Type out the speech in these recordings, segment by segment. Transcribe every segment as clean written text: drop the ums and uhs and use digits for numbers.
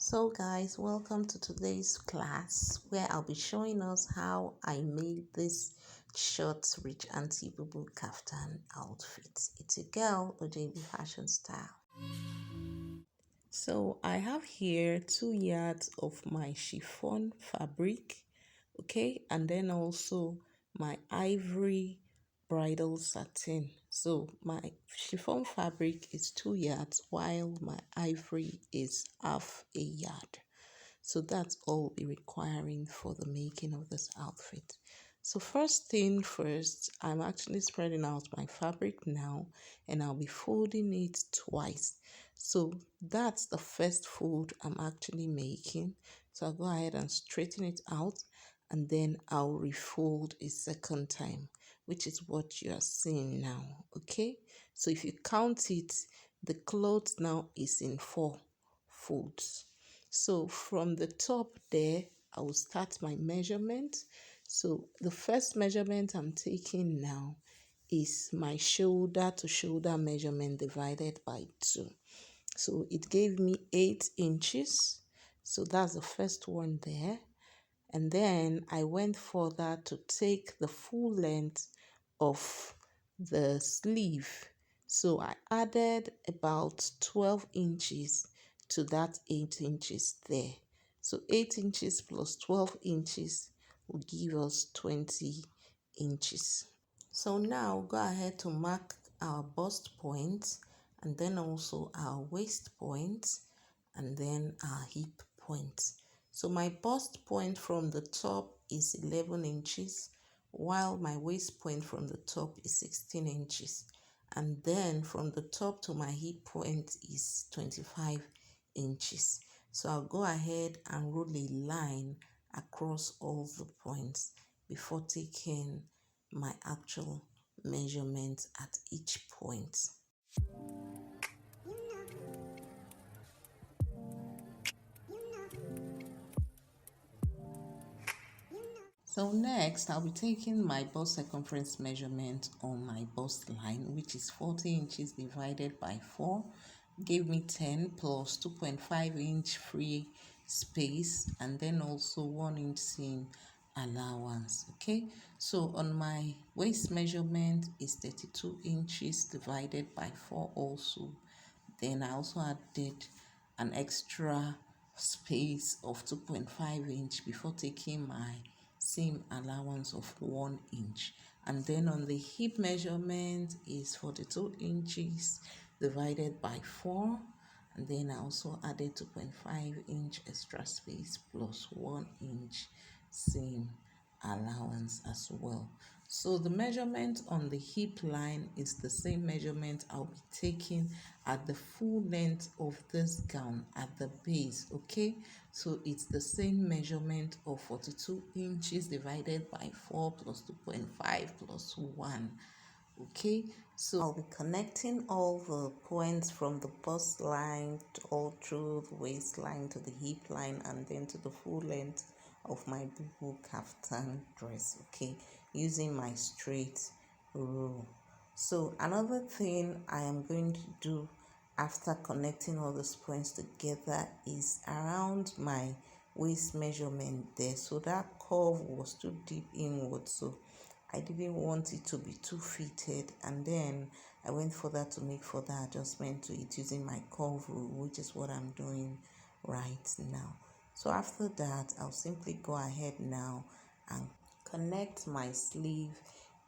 So guys, welcome to today's class where I'll be showing us how I made this short rich aunty bubu kaftan outfit. It's a girl OJB fashion style. So I have here 2 yards of my chiffon fabric, okay, and then also my ivory bridal satin. So my chiffon fabric is 2 yards while my ivory is half a yard. So that's all we'll be requiring for the making of this outfit. So first thing first, I'm actually spreading out my fabric now and I'll be folding it twice. So that's the first fold I'm actually making. So I'll go ahead and straighten it out and then I'll refold a second time, which is what you are seeing now. Okay, so if you count it, the cloth now is in 4 folds. So from the top there, I will start my measurement. So the first measurement I'm taking now is my shoulder to shoulder measurement divided by 2. So it gave me 8 inches. So that's the first one there. And then I went further to take the full length of the sleeve. So I added about 12 inches to that 8 inches there. So 8 inches plus 12 inches will give us 20 inches. So now go ahead to mark our bust point and then also our waist point and then our hip point. So my bust point from the top is 11 inches while my waist point from the top is 16 inches. And then from the top to my hip point is 25 inches. So I'll go ahead and roll a line across all the points before taking my actual measurement at each point. So next, I'll be taking my bust circumference measurement on my bust line, which is 40 inches divided by 4. Gave me 10 plus 2.5 inch free space and then also 1 inch seam allowance. Okay, so on my waist measurement is 32 inches divided by 4 also. Then I also added an extra space of 2.5 inch before taking my seam allowance of 1 inch. And then on the hip measurement is 42 inches divided by 4. And then I also added 2.5 inch extra space plus 1 inch seam allowance as well. So the measurement on the hip line is the same measurement I'll be taking at the full length of this gown at the base. Okay, so it's the same measurement of 42 inches divided by 4 plus 2.5 plus 1. Okay, so I'll be connecting all the points from the bust line to all through the waistline to the hip line and then to the full length of my bubu kaftan dress, okay, using my straight rule. So another thing I am going to do after connecting all those points together is around my waist measurement there. So that curve was too deep inward, so I didn't want it to be too fitted, and then I went further to make further adjustment to it using my curve rule, which is what I'm doing right now. So after that, I'll simply go ahead now and connect my sleeve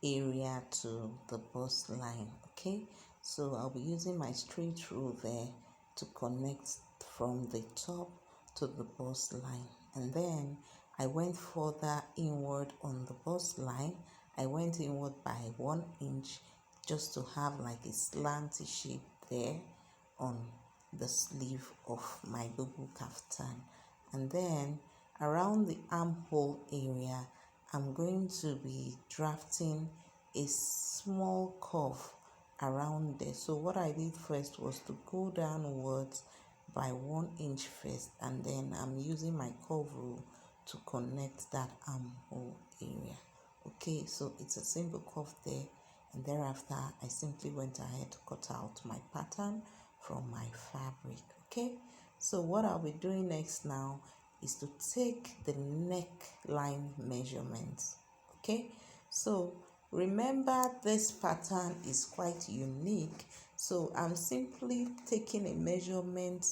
area to the bust line. Okay, so I'll be using my straight rule there to connect from the top to the bust line, and then I went further inward on the bust line. I went inward by 1 inch just to have like a slanty shape there on the sleeve of my bubu kaftan. And then around the armhole area, I'm going to be drafting a small curve around there. So what I did first was to go downwards by 1 inch first, and then I'm using my curve rule to connect that armhole area. Okay, so it's a simple curve there, and thereafter I simply went ahead to cut out my pattern from my fabric. Okay, So what I'll be doing next now is to take the neckline measurement. Okay, so remember this pattern is quite unique, so I'm simply taking a measurement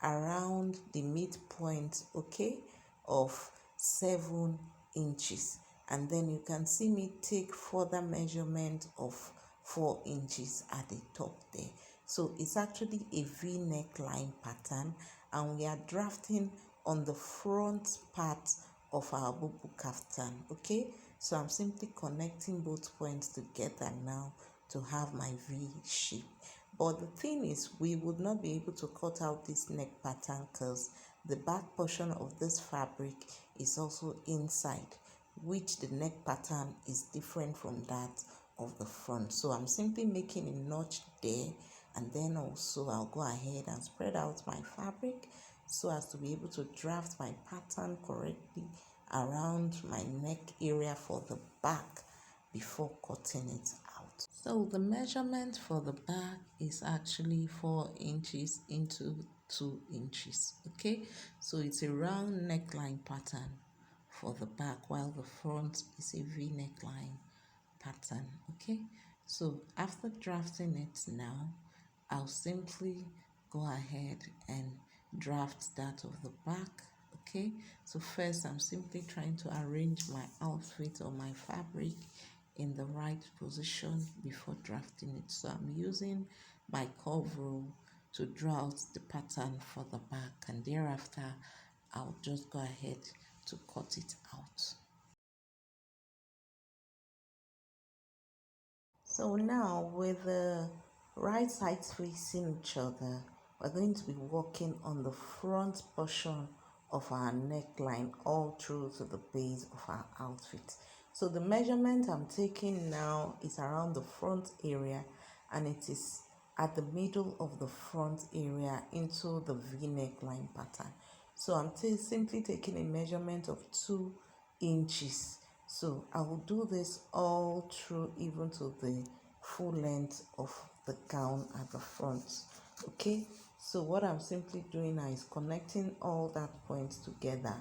around the midpoint, okay, of 7 inches, and then you can see me take further measurement of 4 inches at the top there. So it's actually a V neckline pattern, and we are drafting on the front part of our bubu kaftan. Okay, so I'm simply connecting both points together now to have my V shape. But the thing is, we would not be able to cut out this neck pattern because the back portion of this fabric is also inside, which the neck pattern is different from that of the front. So I'm simply making a notch there, and then also I'll go ahead and spread out my fabric so as to be able to draft my pattern correctly around my neck area for the back before cutting it out. So the measurement for the back is actually 4 inches into 2 inches. Okay, so it's a round neckline pattern for the back, while the front is a V neckline pattern. Okay, so after drafting it now, I'll simply go ahead and draft that of the back. Okay, so first I'm simply trying to arrange my outfit or my fabric in the right position before drafting it. So I'm using my curve rule to draw out the pattern for the back, and thereafter I'll just go ahead to cut it out. So now, with the right sides facing each other, we're going to be working on the front portion of our neckline all through to the base of our outfit. So the measurement I'm taking now is around the front area, and it is at the middle of the front area into the V neckline pattern. So I'm simply taking a measurement of 2 inches. So I will do this all through even to the full length of the gown at the front. Okay, so what I'm simply doing now is connecting all that points together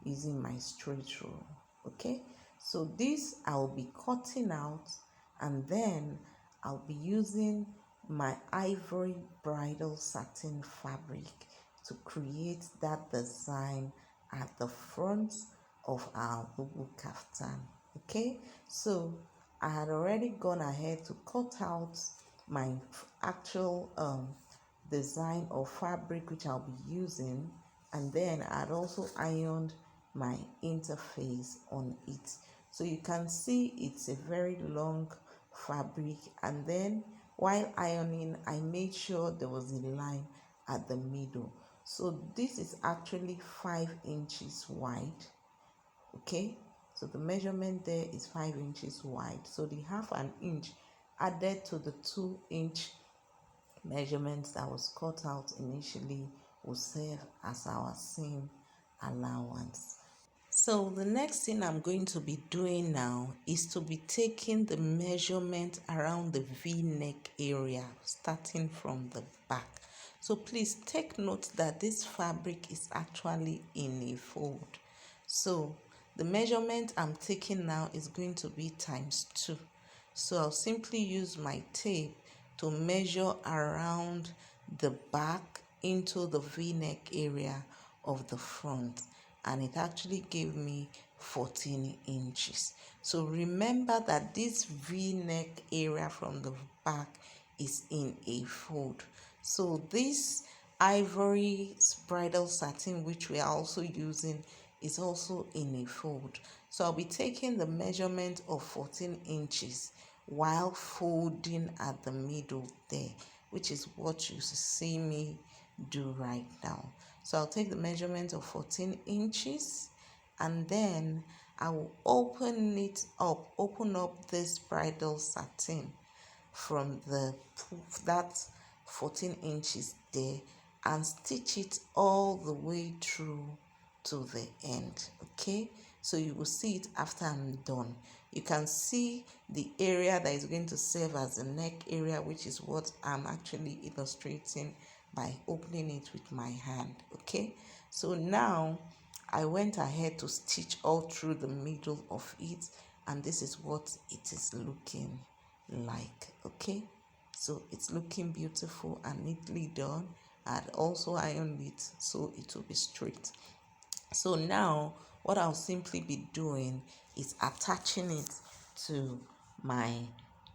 using my straight rule. Okay, so this I'll be cutting out, and then I'll be using my ivory bridal satin fabric to create that design at the front of our boubou kaftan. Okay, so I had already gone ahead to cut out my actual design of fabric which I'll be using, and then I'd also ironed my interface on it. So you can see it's a very long fabric, and then while ironing I made sure there was a line at the middle. So this is actually 5 inches wide. Okay, so the measurement there is 5 inches wide, so the half an inch added to the 2-inch measurements that was cut out initially will serve as our seam allowance. So the next thing I'm going to be doing now is to be taking the measurement around the V-neck area starting from the back. So please take note that this fabric is actually in a fold. So the measurement I'm taking now is going to be ×2. So I'll simply use my tape to measure around the back into the V-neck area of the front, and it actually gave me 14 inches. So remember that this V-neck area from the back is in a fold. So this ivory bridal satin which we are also using is also in a fold. So I'll be taking the measurement of 14 inches while folding at the middle there, which is what you see me do right now. So I'll take the measurement of 14 inches, and then I will open up this bridal satin from that 14 inches there and stitch it all the way through to the end. Okay, so you will see it after I'm done. You can see the area that is going to serve as the neck area, which is what I'm actually illustrating by opening it with my hand. Okay, so now I went ahead to stitch all through the middle of it, and this is what it is looking like. Okay, so it's looking beautiful and neatly done. And also ironed it so it will be straight. So now what I'll simply be doing is attaching it to my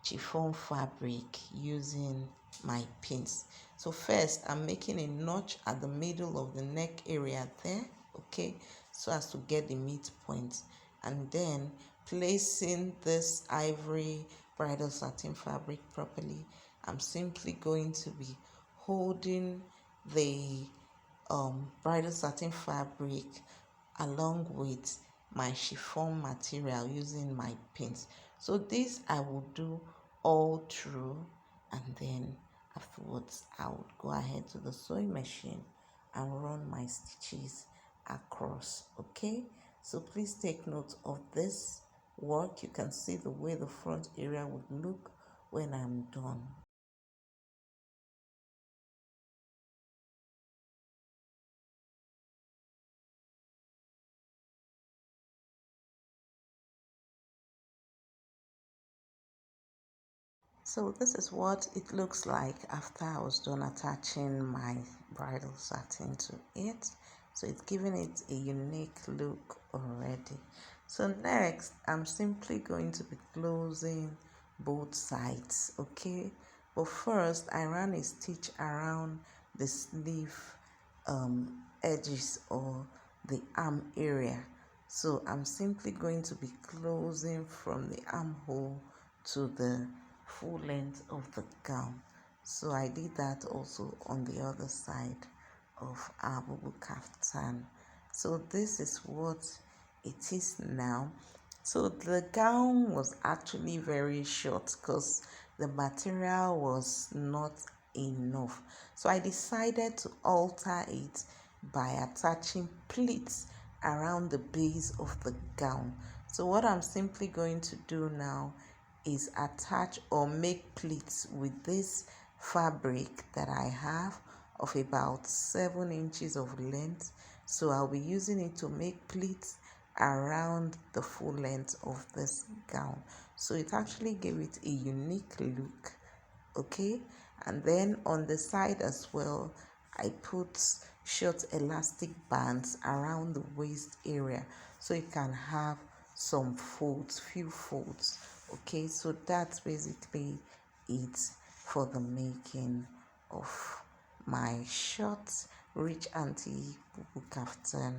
chiffon fabric using my pins. So first I'm making a notch at the middle of the neck area there, okay, so as to get the midpoint, and then placing this ivory bridal satin fabric properly, I'm simply going to be holding the bridal satin fabric along with my chiffon material using my pins. So this I will do all through, and then afterwards I would go ahead to the sewing machine and run my stitches across. Okay, so please take note of this work. You can see the way the front area would look when I'm done. So this is what it looks like after I was done attaching my bridal satin to it. So it's giving it a unique look already. So next, I'm simply going to be closing both sides, okay? But first, I ran a stitch around the sleeve edges or the arm area. So I'm simply going to be closing from the armhole to the full length of the gown. So I did that also on the other side of our bubu kaftan. So this is what it is now. So the gown was actually very short because the material was not enough. So I decided to alter it by attaching pleats around the base of the gown. So what I'm simply going to do now is attach or make pleats with this fabric that I have of about 7 inches of length. So I'll be using it to make pleats around the full length of this gown. So it actually gave it a unique look. Okay, and then on the side as well, I put short elastic bands around the waist area so it can have some folds, few folds. Okay, so that's basically it for the making of my short rich auntie bubu kaftan.